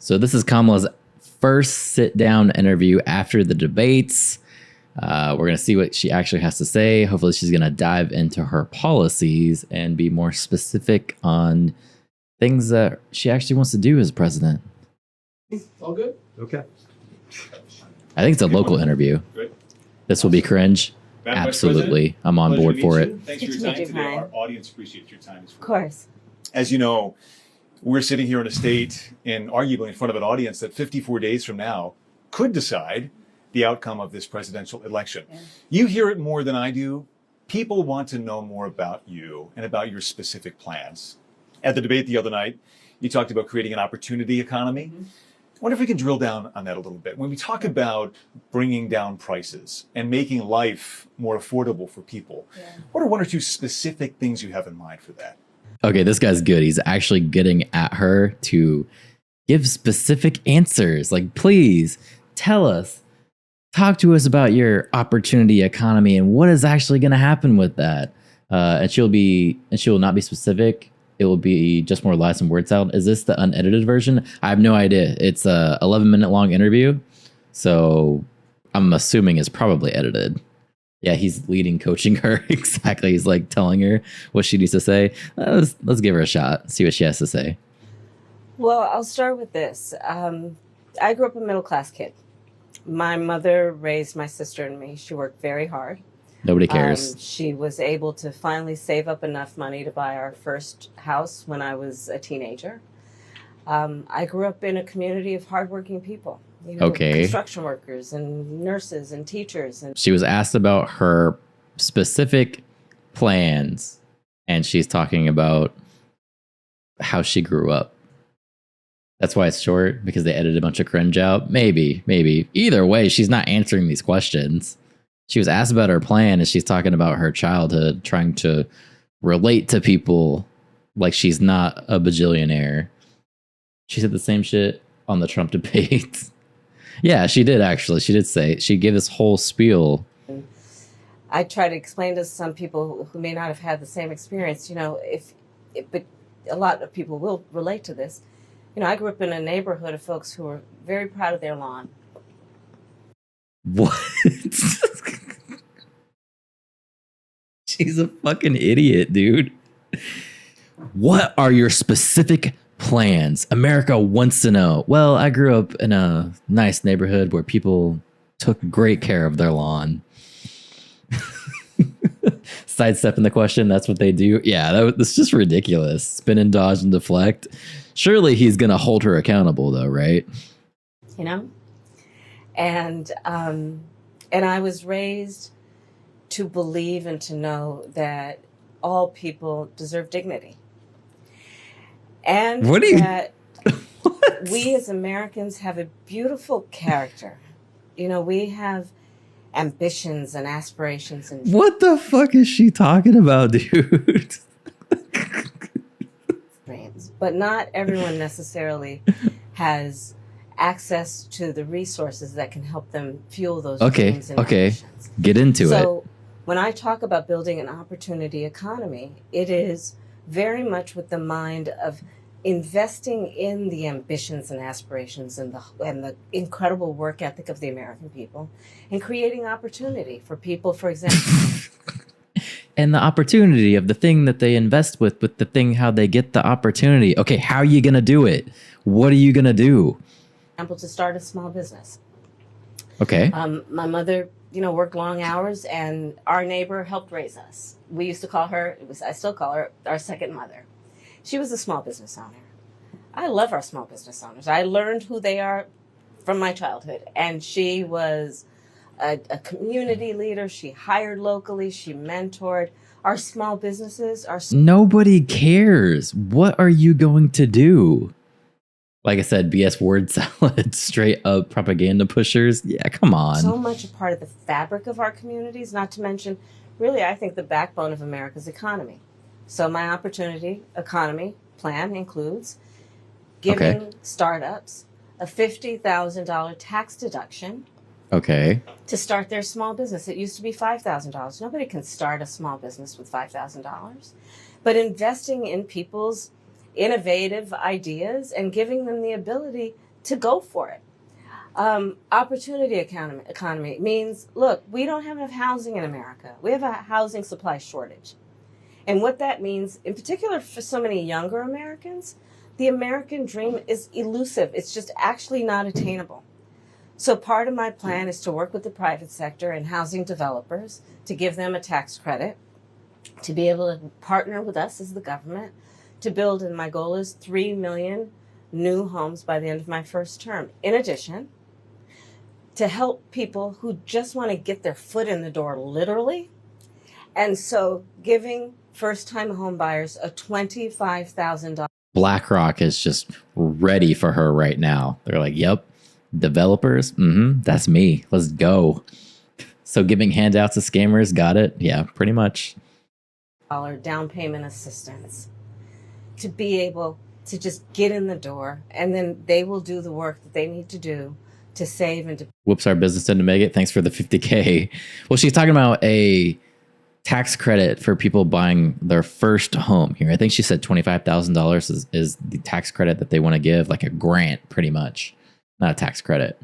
So this is Kamala's first sit-down interview after the debates. We're going to see what she actually has to say. Hopefully she's going to dive into her policies and be more specific on things that she actually wants to do as president. All good? Okay. I think it's a local interview. Great. This will be cringe. Madam Vice Absolutely. President, I'm on pleasure board to for meet it. you. Thanks for Good your to time meet you, today. Brian. Our audience appreciates your time as well. Of course. As you know, we're sitting here in a state and arguably in front of an audience that 54 days from now could decide the outcome of this presidential election. Yeah. You hear it more than I do. People want to know more about you and about your specific plans. At the debate the other night, you talked about creating an opportunity economy. Mm-hmm. I wonder if we can drill down on that a little bit. When we talk about bringing down prices and making life more affordable for people, what are one or two specific things you have in mind for that? Okay, this guy's good. He's actually getting at her to give specific answers. Like, please tell us, talk to us about your opportunity economy and what is actually going to happen with that. And she will not be specific. It will be just more lies and word salad. Is this the unedited version? I have no idea. It's a 11-minute long interview, so I'm assuming it's probably edited. Yeah, he's leading, coaching her. Exactly. He's like telling her what she needs to say. Let's give her a shot, see what she has to say. Well, I'll start with this. I grew up a middle-class kid. My mother raised my sister and me. She worked very hard. Nobody cares. She was able to finally save up enough money to buy our first house when I was a teenager. I grew up in a community of hardworking people. Okay. Construction workers and nurses and teachers. And She was asked about her specific plans, and she's talking about how she grew up. That's why it's short, because they edited a bunch of cringe out. Maybe. Either way, she's not answering these questions. She was asked about her plan, and she's talking about her childhood, trying to relate to people like she's not a bajillionaire. She said the same shit on the Trump debate. Yeah, she did actually. She did say, she gave this whole spiel. I try to explain to some people who may not have had the same experience, but a lot of people will relate to this. I grew up in a neighborhood of folks who were very proud of their lawn. What? She's a fucking idiot, dude. What are your specific plans? America wants to know. Well, I grew up in a nice neighborhood where people took great care of their lawn. Sidestepping the question, that's what they do. Yeah, that's just ridiculous. Spin and dodge and deflect. Surely he's going to hold her accountable, though, right? And I was raised to believe and to know that all people deserve dignity. And What do you- that What? we as Americans have a beautiful character. We have ambitions and aspirations and What the fuck is she talking about, dude? dreams, but not everyone necessarily has access to the resources that can help them fuel those dreams and ambitions. Get into it. So when I talk about building an opportunity economy, it is very much with the mind of investing in the ambitions and aspirations and the incredible work ethic of the American people and creating opportunity for people, for example. And the opportunity of the thing that they invest with the thing, how they get the opportunity. Okay, how are you going to do it? What are you going to do? To start a small business. Okay. My mother, worked long hours, and our neighbor helped raise us. We used to call her, I still call her, our second mother. She was a small business owner. I love our small business owners. I learned who they are from my childhood, and she was a community leader. She hired locally. She mentored. Our small businesses are... Nobody cares. What are you going to do? Like I said, BS word salad, straight up propaganda pushers. Yeah, come on. So much a part of the fabric of our communities, not to mention, really, I think the backbone of America's economy. So my opportunity economy plan includes giving startups a $50,000 tax deduction Okay. to start their small business. It used to be $5,000. Nobody can start a small business with $5,000. But investing in people's innovative ideas and giving them the ability to go for it. Opportunity economy means, look, we don't have enough housing in America. We have a housing supply shortage. And what that means, in particular for so many younger Americans, the American dream is elusive. It's just actually not attainable. So part of my plan is to work with the private sector and housing developers to give them a tax credit, to be able to partner with us as the government, to build, and my goal is 3 million new homes by the end of my first term. In addition, to help people who just want to get their foot in the door, literally. And so giving first-time home buyers a $25,000. BlackRock is just ready for her right now. They're like, yep, developers, that's me. Let's go. So giving handouts to scammers, got it? Yeah, pretty much. Down payment assistance to be able to just get in the door, and then they will do the work that they need to do to save and to... Whoops, our business didn't make it. Thanks for the 50K. Well, she's talking about a tax credit for people buying their first home here. I think she said $25,000 is the tax credit that they want to give, like a grant, pretty much, not a tax credit.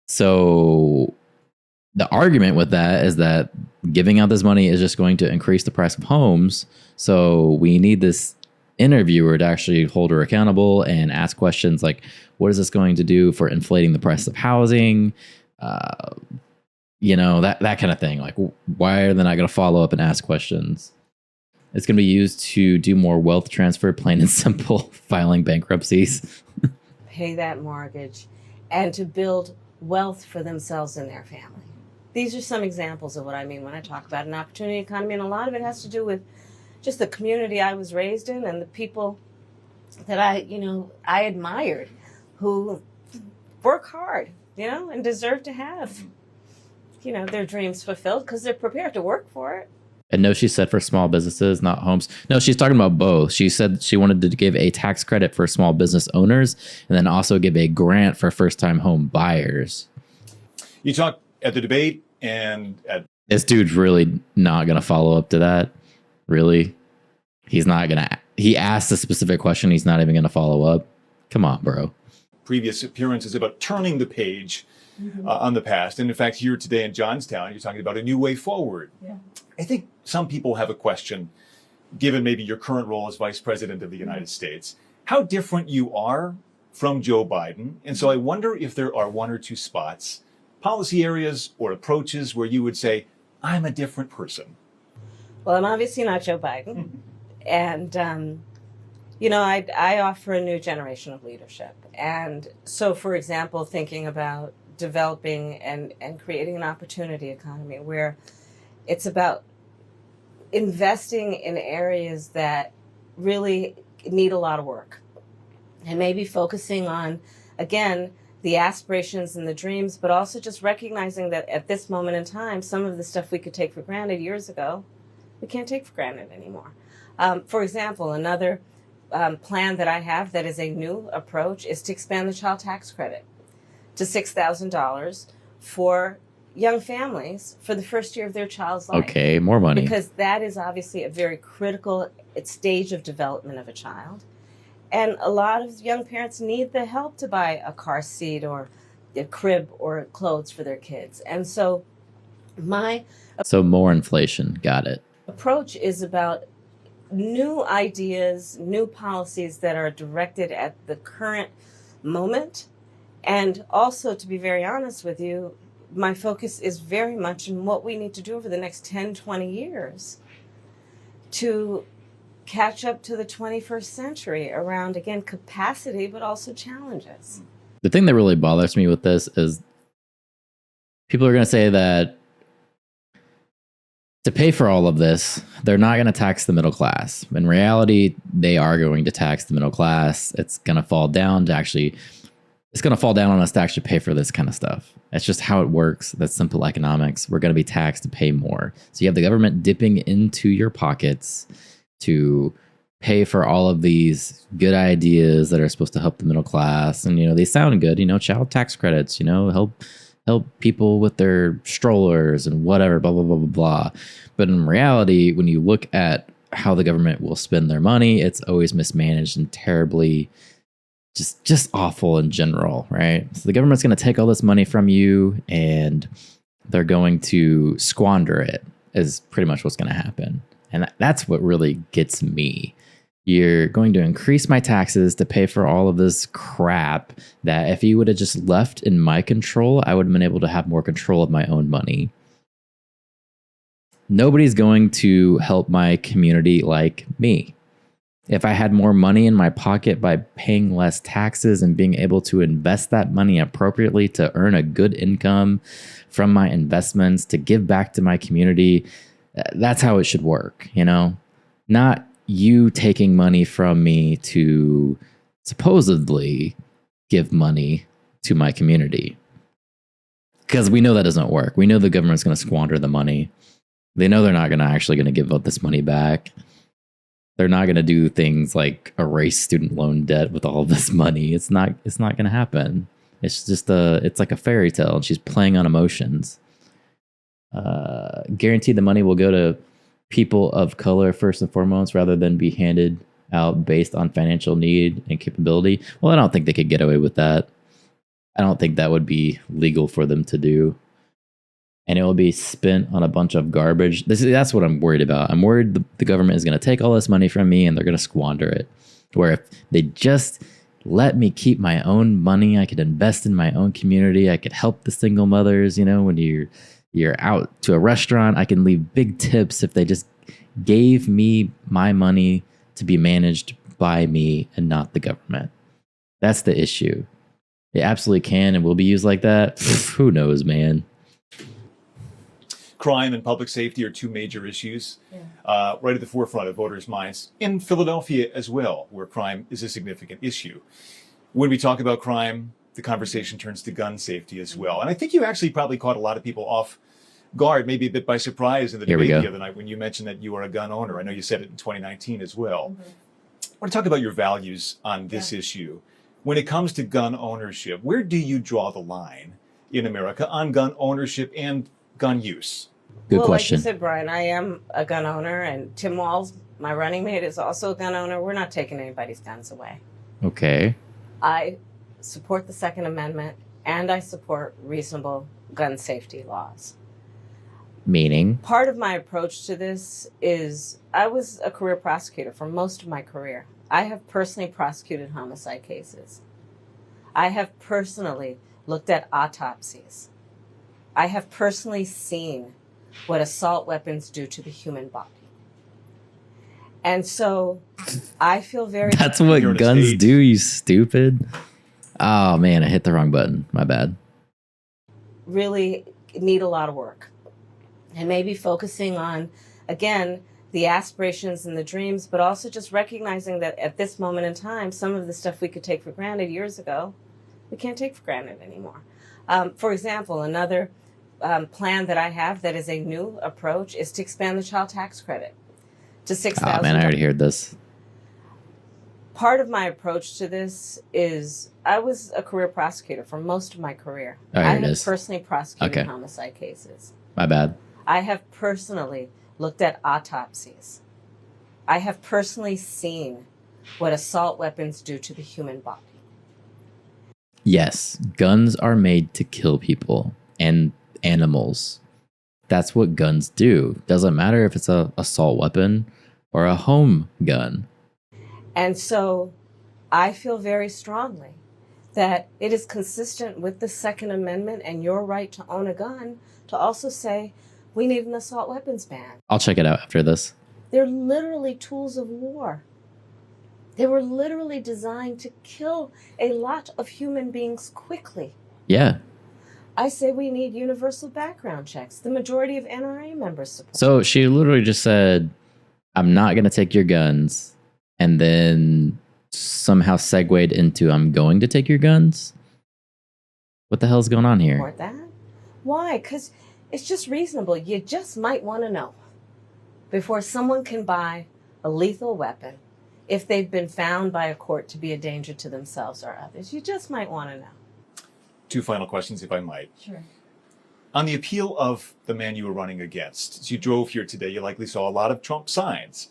So the argument with that is that giving out this money is just going to increase the price of homes. So we need this interviewer to actually hold her accountable and ask questions like, what is this going to do for inflating the price of housing? That kind of thing. Like, why are they not going to follow up and ask questions? It's going to be used to do more wealth transfer, plain and simple, filing bankruptcies. Pay that mortgage and to build wealth for themselves and their family. These are some examples of what I mean when I talk about an opportunity economy. And a lot of it has to do with just the community I was raised in and the people that I admired who work hard, and deserve to have, their dreams fulfilled because they're prepared to work for it. And no, she said for small businesses, not homes. No, she's talking about both. She said she wanted to give a tax credit for small business owners and then also give a grant for first-time home buyers. You talked at the debate and at... This dude's really not going to follow up to that. Really? He's not going to... He asked a specific question. He's not even going to follow up. Come on, bro. Previous appearances about turning the page on the past. And in fact, here today in Johnstown, you're talking about a new way forward. Yeah. I think some people have a question, given maybe your current role as Vice President of the United States, how different you are from Joe Biden. And so I wonder if there are one or two spots, policy areas or approaches where you would say, I'm a different person. Well, I'm obviously not Joe Biden. And, I offer a new generation of leadership. And so, for example, thinking about developing and creating an opportunity economy where it's about investing in areas that really need a lot of work and maybe focusing on, again, the aspirations and the dreams, but also just recognizing that at this moment in time, some of the stuff we could take for granted years ago, we can't take for granted anymore. For example, another plan that I have that is a new approach is to expand the child tax credit to $6,000 for young families for the first year of their child's life. Okay, more money. Because that is obviously a very critical stage of development of a child. And a lot of young parents need the help to buy a car seat or a crib or clothes for their kids. And so So more inflation. Got it. Approach is about new ideas, new policies that are directed at the current moment. And also, to be very honest with you, my focus is very much in what we need to do over the next 10, 20 years to catch up to the 21st century around, again, capacity, but also challenges. The thing that really bothers me with this is people are going to say that to pay for all of this, they're not going to tax the middle class. In reality, they are going to tax the middle class. It's going to fall down on us to actually pay for this kind of stuff. That's just how it works. That's simple economics. We're going to be taxed to pay more. So you have the government dipping into your pockets to pay for all of these good ideas that are supposed to help the middle class. And, they sound good, child tax credits, help people with their strollers and whatever, blah, blah, blah, blah, blah. But in reality, when you look at how the government will spend their money, it's always mismanaged and terribly just awful in general, right? So the government's going to take all this money from you and they're going to squander it is pretty much what's going to happen. And that's what really gets me. You're going to increase my taxes to pay for all of this crap that if you would have just left in my control, I would have been able to have more control of my own money. Nobody's going to help my community like me. If I had more money in my pocket by paying less taxes and being able to invest that money appropriately to earn a good income from my investments to give back to my community, that's how it should work, you know? Not you taking money from me to supposedly give money to my community. Because we know that doesn't work. We know the government's going to squander the money. They know they're not actually going to give out this money back. They're not going to do things like erase student loan debt with all of this money. It's not going to happen. It's just it's like a fairy tale, and she's playing on emotions. Guaranteed the money will go to people of color first and foremost, rather than be handed out based on financial need and capability. Well, I don't think they could get away with that. I don't think that would be legal for them to do. And it will be spent on a bunch of garbage. That's what I'm worried about. I'm worried the government is going to take all this money from me and they're going to squander it. Where if they just let me keep my own money, I could invest in my own community. I could help the single mothers. You know, when you're out to a restaurant, I can leave big tips if they just gave me my money to be managed by me and not the government. That's the issue. It absolutely can and will be used like that. Who knows, man? Crime and public safety are two major issues right at the forefront of voters' minds. In Philadelphia as well, where crime is a significant issue. When we talk about crime, the conversation turns to gun safety as well. And I think you actually probably caught a lot of people off guard, maybe a bit by surprise in the debate the other night when you mentioned that you are a gun owner. I know you said it in 2019 as well. I want to talk about your values on this issue. When it comes to gun ownership, where do you draw the line in America on gun ownership and gun use? Good question. Like you said, Brian, I am a gun owner, and Tim Walz, my running mate, is also a gun owner. We're not taking anybody's guns away. Okay. I support the Second Amendment, and I support reasonable gun safety laws. Meaning? Part of my approach to this is I was a career prosecutor for most of my career. I have personally prosecuted homicide cases. I have personally looked at autopsies. I have personally seen what assault weapons do to the human body. And so I feel very... That's what guns do, you stupid. Oh, man, I hit the wrong button. My bad. Really need a lot of work. And maybe focusing on, again, the aspirations and the dreams, but also just recognizing that at this moment in time, some of the stuff we could take for granted years ago, we can't take for granted anymore. For example, another plan that I have that is a new approach is to expand the child tax credit to $6,000. Oh, man, I already heard this. Part of my approach to this is I was a career prosecutor for most of my career. Oh, I have personally prosecuted homicide cases. My bad. I have personally looked at autopsies. I have personally seen what assault weapons do to the human body. Yes, guns are made to kill people and animals. That's what guns do. Doesn't matter if it's an assault weapon or a home gun. And so I feel very strongly that it is consistent with the Second Amendment and your right to own a gun to also say we need an assault weapons ban. I'll check it out after this. They're literally tools of war. They were literally designed to kill a lot of human beings quickly. Yeah. I say we need universal background checks. The majority of NRA members support. So she literally just said, I'm not going to take your guns, and then somehow segued into, I'm going to take your guns? What the hell's going on here? Support that? Why? Because it's just reasonable. You just might want to know before someone can buy a lethal weapon if they've been found by a court to be a danger to themselves or others. You just might want to know. Two final questions, if I might. Sure. On the appeal of the man you were running against, as you drove here today, you likely saw a lot of Trump signs.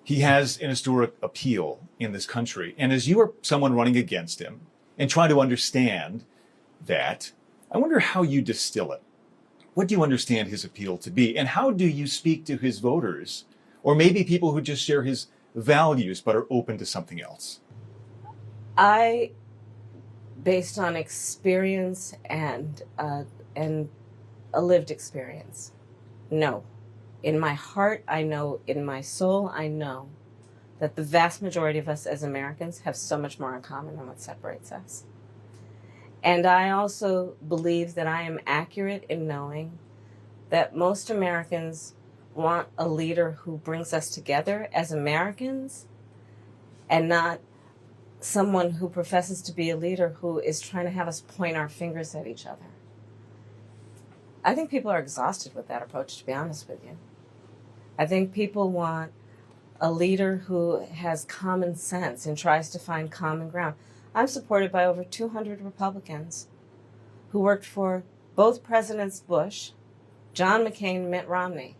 He has an historic appeal in this country. And as you are someone running against him and trying to understand that, I wonder how you distill it. What do you understand his appeal to be? And how do you speak to his voters, or maybe people who just share his values but are open to something else? I, based on experience and a lived experience, no. In my heart, I know, in my soul, I know that the vast majority of us as Americans have so much more in common than what separates us. And I also believe that I am accurate in knowing that most Americans want a leader who brings us together as Americans, and not someone who professes to be a leader who is trying to have us point our fingers at each other. I think people are exhausted with that approach, to be honest with you. I think people want a leader who has common sense and tries to find common ground. I'm supported by over 200 Republicans who worked for both Presidents Bush, John McCain, and Mitt Romney.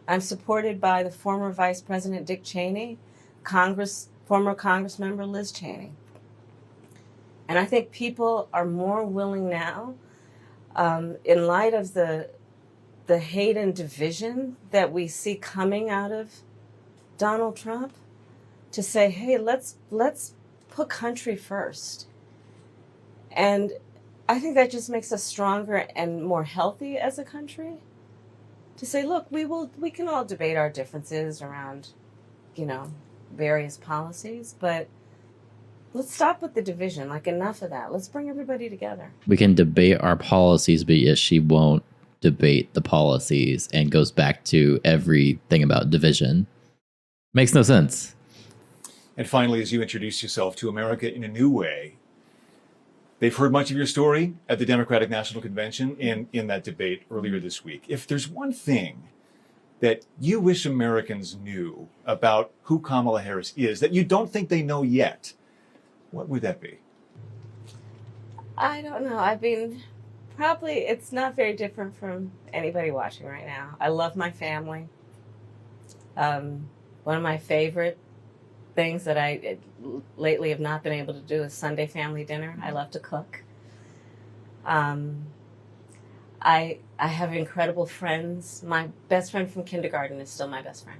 I'm supported by the former Vice President Dick Cheney, former Congress member Liz Cheney. And I think people are more willing now, in light of the hate and division that we see coming out of Donald Trump, to say, hey, let's put country first. And I think that just makes us stronger and more healthy as a country, to say, look, we can all debate our differences around, various policies, but let's stop with the division. Like, enough of that. Let's bring everybody together. We can debate our policies, but yet she won't debate the policies and goes back to everything about division. Makes no sense. And finally, as you introduce yourself to America in a new way, they've heard much of your story at the Democratic National Convention and in that debate earlier this week. If there's one thing that you wish Americans knew about who Kamala Harris is that you don't think they know yet, what would that be? I don't know. I mean, probably it's not very different from anybody watching right now. I love my family. One of my favorite things that I lately have not been able to do is Sunday family dinner. I love to cook. I have incredible friends. My best friend from kindergarten is still my best friend.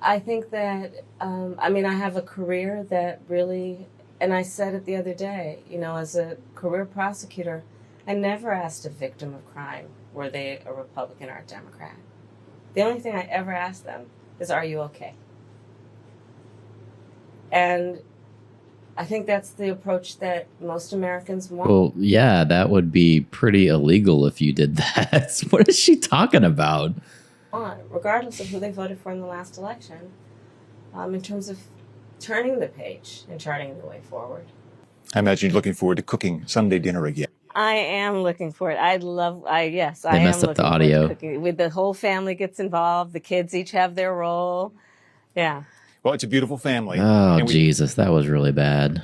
I think that, I have a career that really, and I said it the other day, as a career prosecutor, I never asked a victim of crime, were they a Republican or a Democrat. The only thing I ever asked them is, are you okay? And I think that's the approach that most Americans want. Well, yeah, that would be pretty illegal if you did that. What is she talking about? Regardless of who they voted for in the last election, in terms of turning the page and charting the way forward. I imagine you're looking forward to cooking Sunday dinner again. I am looking for it. Yes, I They am messed up looking the forward to audio. cooking. With the whole family gets involved, the kids each have their role. Yeah. Well, it's a beautiful family. Oh, And we Jesus, that was really bad.